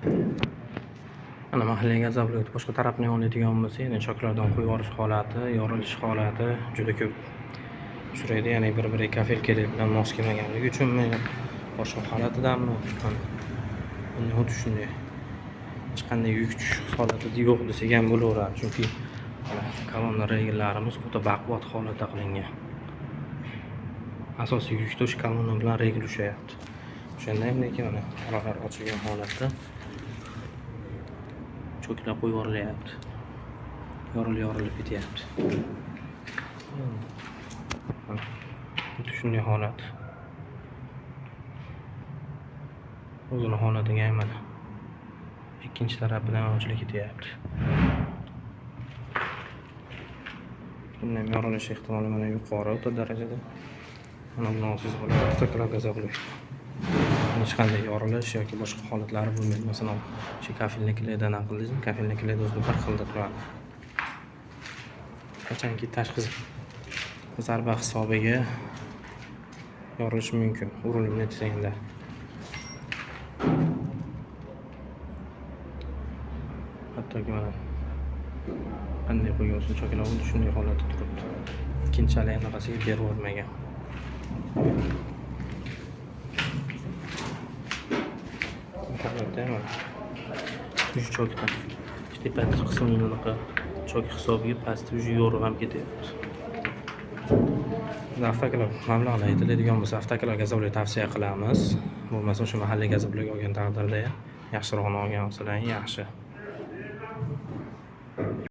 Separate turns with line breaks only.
Ana mahallaga gazabli boshqa tarafni oladigan bo'lsa, yana choklardan qo'yib yuborish holati, yorilish holati juda ko'p uchraydi. Ya'ni bir-biriga kafil bilan mos kelmaganligi uchunmi, boshqa holatidanmi? Bunda xuddi shunday. Hech qanday yuk tushish holati yo'q desak ham bo'laveradi, chunki kolonna regellarimiz juda baquvvat holatda qilingan. Asosiy yukda o'sha kolonna bilan regel ushlayapti. O'shanda ham lekin mana oralar ochilgan holatda choklar qo'yib yuborilyapti. Yorilib ketyapti. Xuddi shunday holat. O'zini holatiga ham mana ikkinchi tarafidan ochilib ketyapti. Bundan yorilish ehtimoli mana yuqori o'ta darajada. Mana bundan siz bo'ladi, avtoklab gazabli. Hech qanday yorilish yoki boshqa holatlari bo'lmaydi. Masalan, shu kafilliklardan aqlingizmi? Kafilliklarda o'zida bir xilda turadi. Qachonki tashqi zarba hisobiga yorilishi mumkin. Urilib netganda. Hattoki mana qanday qo'ygan bo'lsa, chokalar xuddi shunday holatda turibdi. Ikkinchalik anaqasiga berib o'rmagan. Uch choklar. Tepa qismini chok hisobiga pastga yo'rib ham ketyapti. Avtoklab mablag'lar aytiladigan bo'lsa, avtoklab gazobli tavsiya qilamiz. Bo'lmasa o'sha mahalliy gazobli olgan taqdirda yaxshirog'ini olgan bo'lsalar yaxshi.